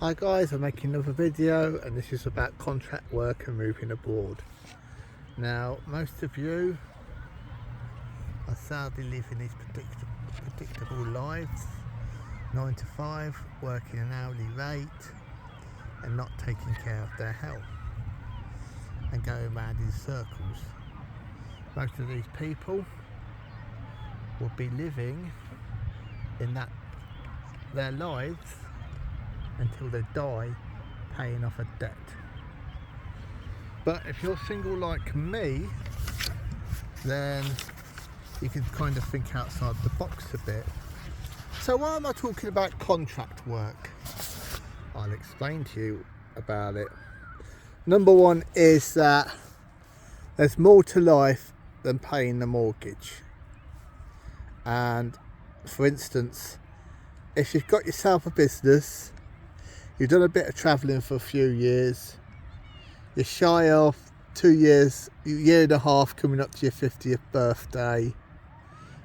Hi guys, I'm making another video and this is about contract work and moving abroad. Now most of you are sadly living these predictable lives, 9 to 5, working an hourly rate and not taking care of their health and going around in circles. Most of these people will be living in their lives until they die paying off a debt. But if you're single like me, then you can kind of think outside the box a bit. So why am I talking about contract work? I'll explain to you about it. Number one is that there's more to life than paying the mortgage. And for instance, if you've got yourself a business, you've done a bit of travelling for a few years, you're shy of 2 years, year and a half coming up to your 50th birthday,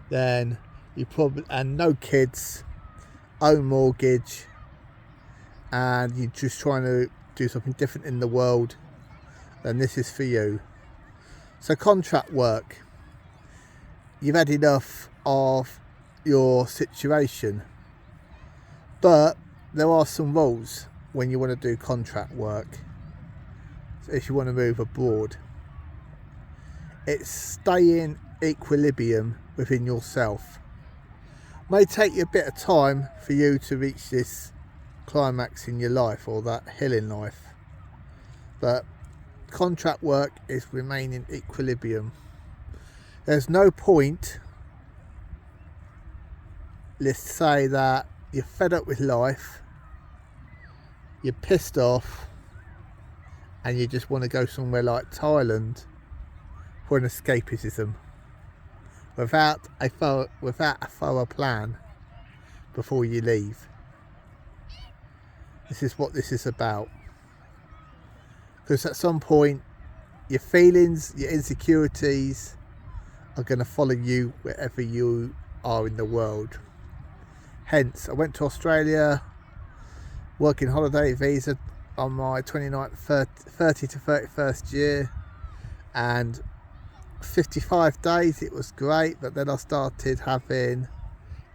then you probably, and no kids, own mortgage, and you're just trying to do something different in the world, then this is for you. So contract work, you've had enough of your situation, but there are some rules when you want to do contract work. So if you want to move abroad, it's stay in equilibrium within yourself. It may take you a bit of time for you to reach this climax in your life or that hill in life, but contract work is remain in equilibrium. There's no point, let's say that you're fed up with life, you're pissed off, and you just want to go somewhere like Thailand for an escapism without a thorough plan before you leave. This is what this is about. Because at some point, your feelings, your insecurities are going to follow you wherever you are in the world. Hence, I went to Australia, working holiday visa on my 30 to 31st year, and 55 days it was great, but then I started having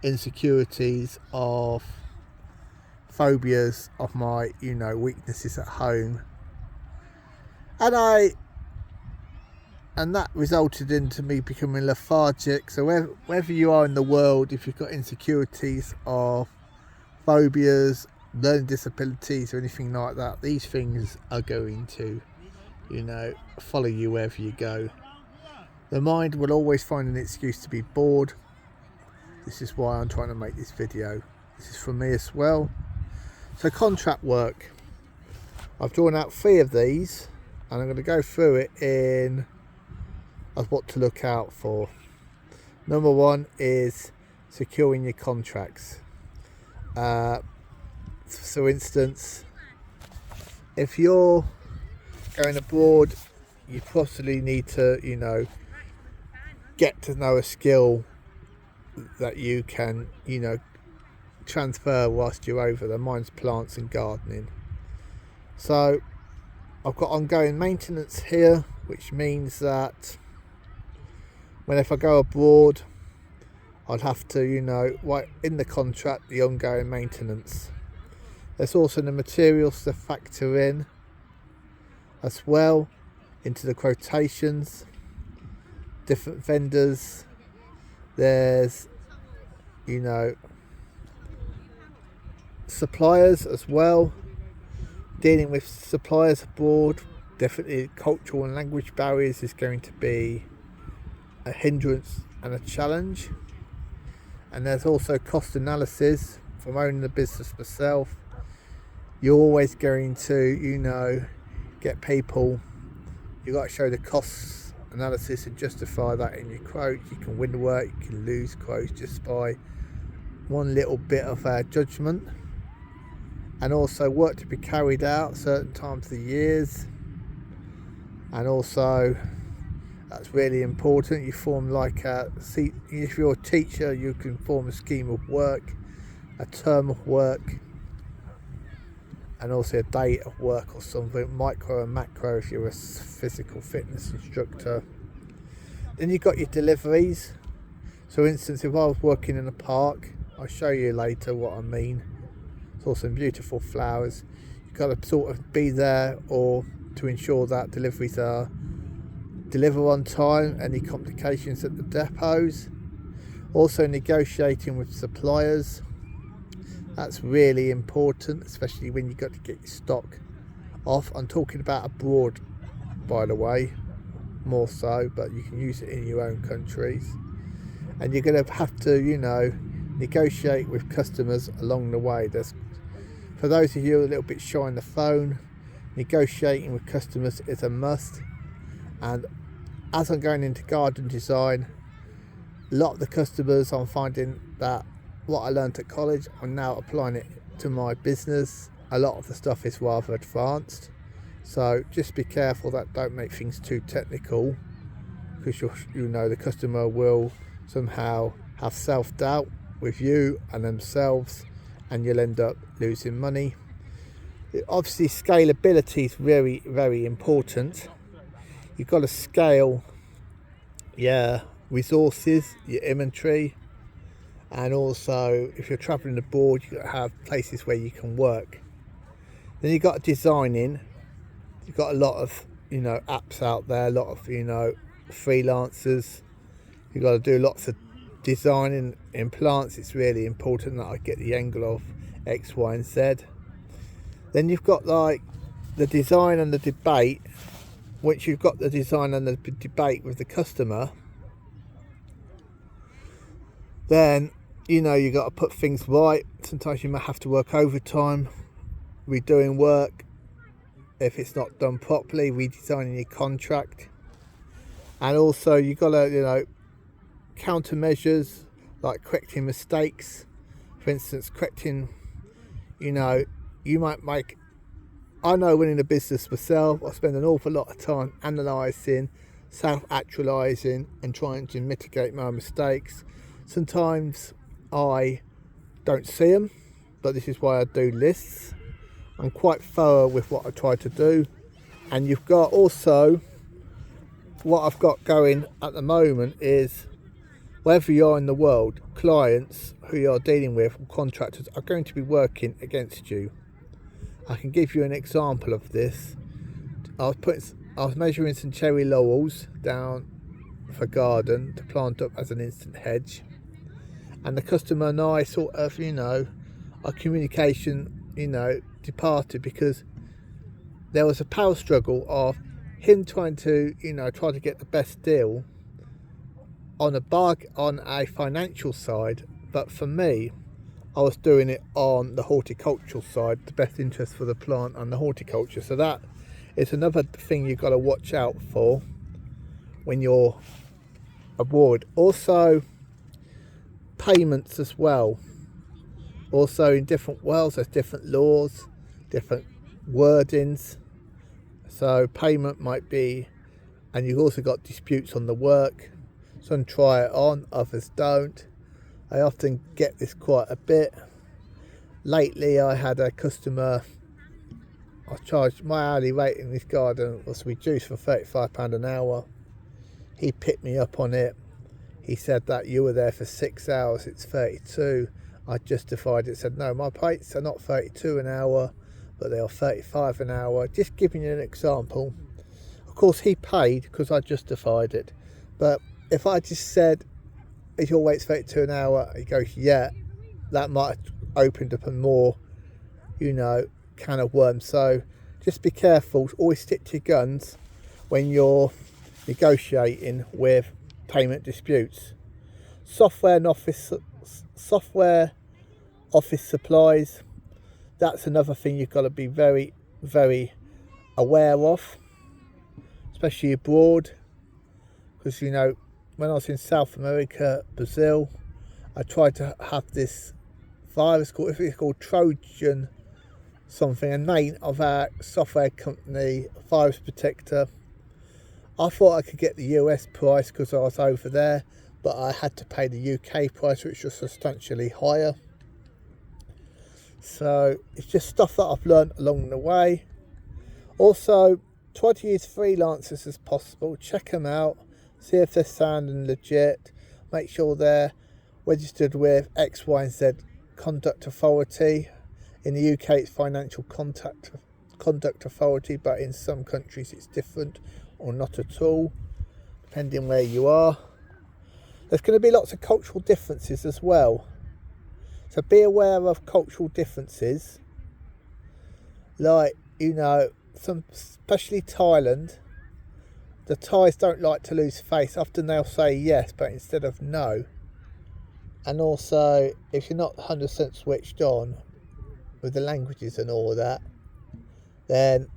insecurities of phobias of my weaknesses at home, and that resulted into me becoming lethargic. So wherever you are in the world, if you've got insecurities of phobias, learning disabilities or anything like that, these things are going to follow you wherever you go. The mind will always find an excuse to be bored. This is why I'm trying to make this video. This is for me as well. So contract work, I've drawn out 3 of these and I'm going to go through it in of what to look out for. Number 1 is securing your contracts. For instance, if you're going abroad, you possibly need to get to know a skill that you can transfer whilst you're over there. Mine's plants and gardening. So I've got ongoing maintenance here, which means that if I go abroad, I'd have to write in the contract the ongoing maintenance. There's also the materials to factor in as well into the quotations, different vendors. There's suppliers as well. Dealing with suppliers abroad, definitely cultural and language barriers is going to be a hindrance and a challenge. And there's also cost analysis. From owning the business myself, you're always going to get people, you've got to show the costs analysis and justify that in your quote. You can win the work, you can lose quotes just by one little bit of judgment. And also work to be carried out certain times of the years, and also that's really important. You form if you're a teacher, you can form a scheme of work, a term of work, and also a day of work or something, micro and macro if you're a physical fitness instructor. Then you've got your deliveries. So for instance, if I was working in a park, I'll show you later what I mean. It's also beautiful flowers. You've got to sort of be there or to ensure that deliveries are delivered on time, any complications at the depots. Also negotiating with suppliers. That's really important, especially when you've got to get your stock off. I'm talking about abroad, by the way, more so, but you can use it in your own countries. And you're going to have to, negotiate with customers along the way. For those of you a little bit shy on the phone, negotiating with customers is a must. And as I'm going into garden design, a lot of the customers, I'm finding that what I learned at college, I'm now applying it to my business. A lot of the stuff is rather advanced, so just be careful that don't make things too technical, because the customer will somehow have self-doubt with you and themselves, and you'll end up losing money. Obviously scalability is very, very important. You've got to scale your resources, your inventory, and also if you're traveling abroad, you've got to have places where you can work. Then you've got designing. You've got a lot of apps out there, a lot of freelancers. You've got to do lots of designing in plants. It's really important that I get the angle of X, Y and Z. Then you've got like the design and the debate. Once you've got the design and the debate with the customer, then you've got to put things right. Sometimes you might have to work overtime, redoing work if it's not done properly, redesigning your contract. And also you've got to countermeasures like correcting mistakes. For instance, correcting, you might make, I know when in a business myself, I spend an awful lot of time analysing, self-actualising and trying to mitigate my mistakes. Sometimes I don't see them, but this is why I do lists. I'm quite thorough with what I try to do. And you've got also, what I've got going at the moment is, wherever you are in the world, clients who you're dealing with, contractors, are going to be working against you. I can give you an example of this. I was measuring some cherry laurels down for garden to plant up as an instant hedge. And the customer and I sort of, our communication, departed because there was a power struggle of him trying to, try to get the best deal on a financial side. But for me, I was doing it on the horticultural side, the best interest for the plant and the horticulture. So that is another thing you've got to watch out for when you're abroad. Also, payments as well. Also in different worlds there's different laws, different wordings. So payment might be, and you've also got disputes on the work. Some try it on, others don't. I often get this quite a bit. Lately I had a customer, I charged, my hourly rate in this garden was reduced from £35 an hour. He picked me up on it. He said that you were there for 6 hours, it's 32. I justified it, said no, my rates are not 32 an hour, but they are 35 an hour. Just giving you an example. Of course he paid because I justified it. But if I just said, is your rate's 32 an hour? He goes, yeah, that might have opened up a more, can of worms. So just be careful, always stick to your guns when you're negotiating with payment disputes. Software office supplies, that's another thing you've got to be very, very aware of, especially abroad, because when I was in South America, Brazil, I tried to have this virus called Trojan something, a name of our software company, virus protector. I thought I could get the US price because I was over there, but I had to pay the UK price, which was substantially higher. So it's just stuff that I've learned along the way. Also, try to use freelancers as possible. Check them out, see if they're sounding legit. Make sure they're registered with X, Y, and Z conduct authority. In the UK, it's financial conduct authority, but in some countries it's different or not at all, depending where you are. There's going to be lots of cultural differences as well. So be aware of cultural differences. Like, especially Thailand, the Thais don't like to lose face. Often they'll say yes, but instead of no. And also, if you're not 100% switched on with the languages and all of that, then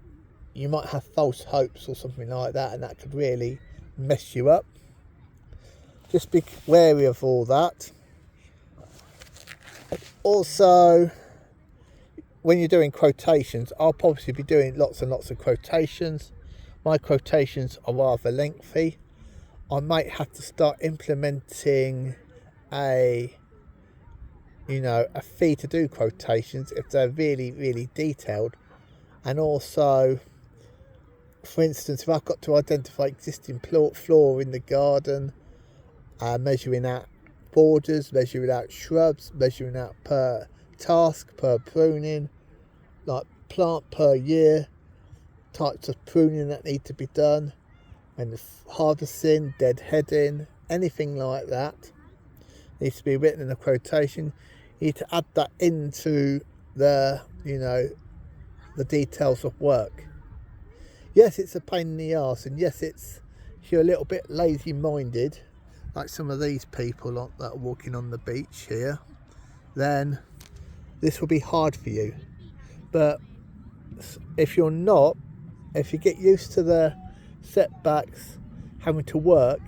you might have false hopes or something like that, and that could really mess you up. Just be wary of all that. Also, when you're doing quotations, I'll probably be doing lots and lots of quotations. My quotations are rather lengthy. I might have to start implementing a fee to do quotations if they're really, really detailed. And also, for instance, if I've got to identify existing flora in the garden, measuring out borders, measuring out shrubs, measuring out per task, per pruning, like plant per year, types of pruning that need to be done, and harvesting, deadheading, anything like that needs to be written in a quotation. You need to add that into the details of work. Yes, it's a pain in the arse, and yes, if you're a little bit lazy-minded, like some of these people that are walking on the beach here, then this will be hard for you. But if you're not, if you get used to the setbacks, having to work,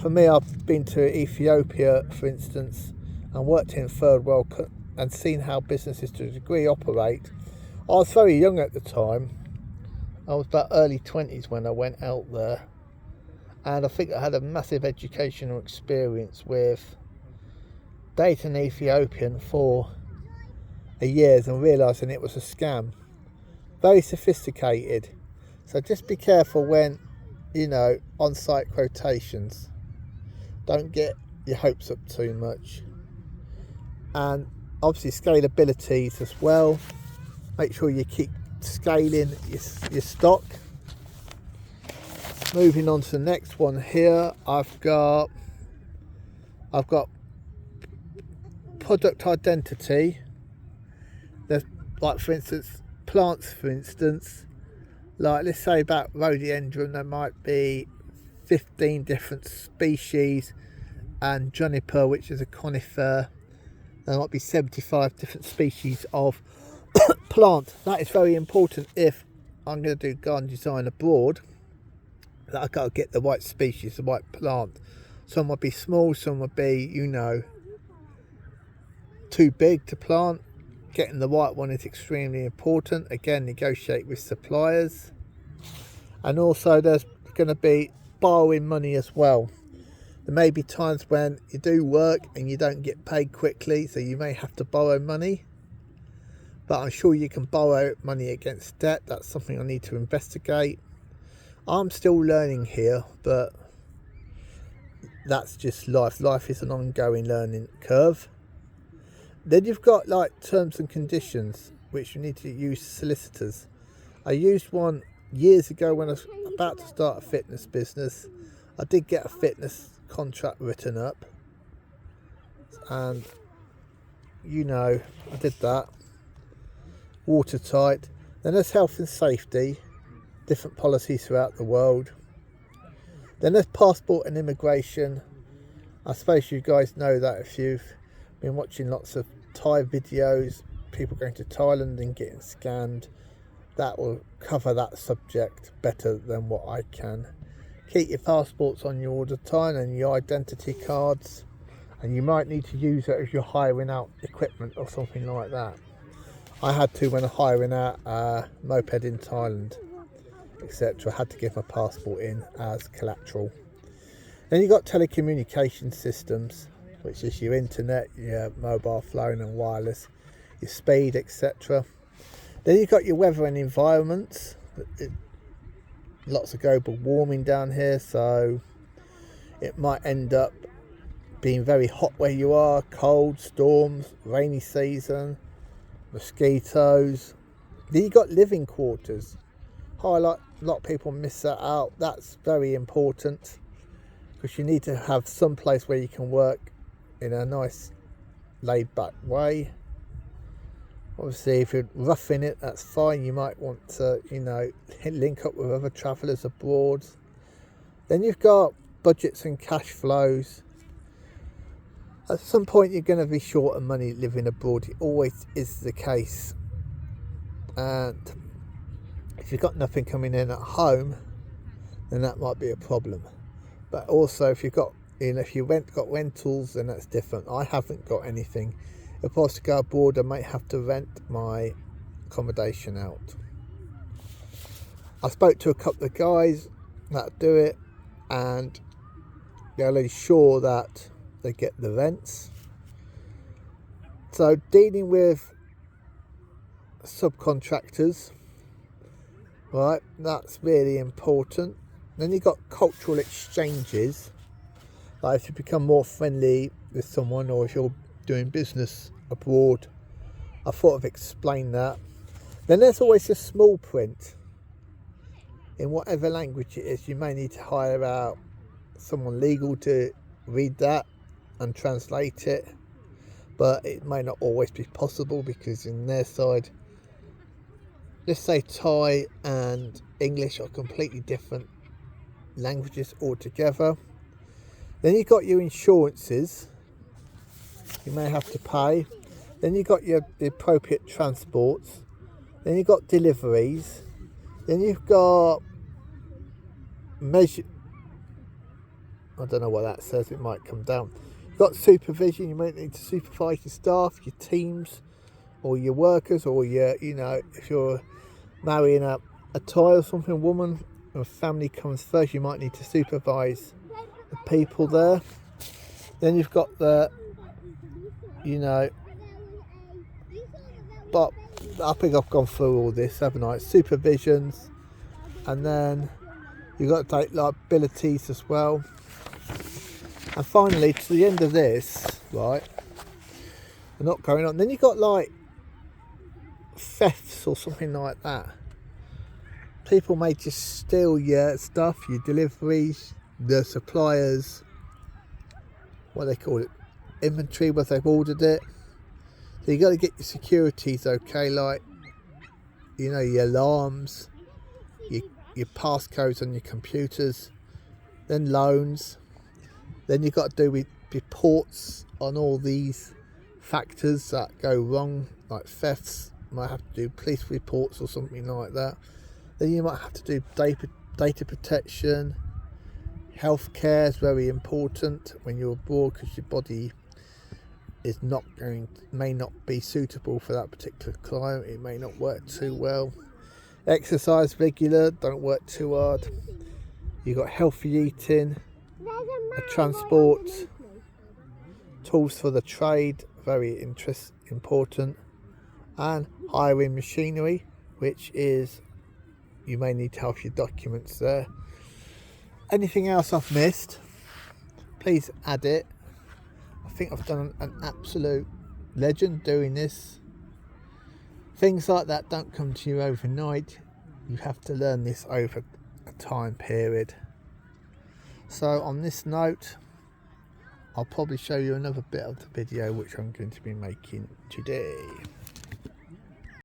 for me, I've been to Ethiopia, for instance, and worked in third world and seen how businesses to a degree operate. I was very young at the time. I was about early 20s when I went out there, and I think I had a massive educational experience with dating an Ethiopian for a year and realising it was a scam. Very sophisticated. So just be careful when, on-site quotations. Don't get your hopes up too much. And obviously scalabilities as well. Make sure you keep scaling your stock. Moving on to the next one here, I've got product identity. There's, like, for instance, plants, for instance, like let's say about rhododendron, there might be 15 different species, and juniper, which is a conifer, there might be 75 different species of plant. That is very important if I'm going to do garden design abroad, that I've got to get the right species, the right plant. Some would be small, some would be, too big to plant. Getting the right one is extremely important. Again, negotiate with suppliers. And also there's going to be borrowing money as well. There may be times when you do work and you don't get paid quickly, so you may have to borrow money. But I'm sure you can borrow money against debt. That's something I need to investigate. I'm still learning here, but that's just life. Life is an ongoing learning curve. Then you've got like terms and conditions, which you need to use solicitors. I used one years ago when I was about to start a fitness business. I did get a fitness contract written up, and I did that. Watertight. Then there's health and safety, different policies throughout the world. Then there's passport and immigration. I suppose you guys know that if you've been watching lots of Thai videos, people going to Thailand and getting scanned. That will cover that subject better than what I can. Keep your passports on you all the time and your identity cards, and you might need to use it if you're hiring out equipment or something like that. I had to when I'm hiring out a moped in Thailand, etc. I had to give my passport in as collateral. Then you've got telecommunication systems, which is your internet, your mobile phone and wireless. your speed, etc. Then you've got your weather and environments. Lots of global warming down here, so it might end up being very hot where you are, cold, storms, rainy season, mosquitoes. Then you've got living quarters. A lot of people miss that out. That's very important, because you need to have some place where you can work in a nice laid back way. Obviously, if you're roughing it, that's fine. You might want to, link up with other travellers abroad. Then you've got budgets and cash flows. At some point, you're going to be short of money living abroad. It always is the case. And if you've got nothing coming in at home, then that might be a problem. But also, if you've got, if you got rentals, then that's different. I haven't got anything. If I was to go abroad, I might have to rent my accommodation out. I spoke to a couple of guys that do it, and they'll ensure that they get the rents. So dealing with subcontractors, right, that's really important. Then you've got cultural exchanges, like if you become more friendly with someone, or if you're doing business abroad. I thought I've explained that. Then there's always a small print. In whatever language it is, you may need to hire out someone legal to read that and translate it, but it may not always be possible, because in their side, let's say Thai and English are completely different languages altogether. Then you've got your insurances you may have to pay. Then you've got the appropriate transports. Then you've got deliveries. Then you've got I don't know what that says, it might come down. You've got supervision. You might need to supervise your staff, your teams, or your workers, or your, if you're marrying a Thai or something, woman, and family comes first, you might need to supervise the people there. Then you've got the, but I think I've gone through all this, haven't I? Supervisions, and then you've got to take liabilities as well. And finally, to the end of this, right, we're not going on. Then you've got thefts or something like that. People may just steal your stuff, your deliveries, the suppliers, what they call it, inventory, whether they've ordered it. So you got to get your securities okay, your alarms, your passcodes on your computers, then loans. Then you've got to do reports on all these factors that go wrong, like thefts. You might have to do police reports or something like that. Then you might have to do data protection. Healthcare is very important when you're abroad, because your body is may not be suitable for that particular climate. It may not work too well. Exercise regular, don't work too hard. You've got healthy eating, transport, tools for the trade, very important, and hiring machinery, which is, you may need to have your documents there. Anything else I've missed, please add it. I think I've done an absolute legend doing this. Things like that don't come to you overnight. You have to learn this over a time period. So on this note, I'll probably show you another bit of the video which I'm going to be making today.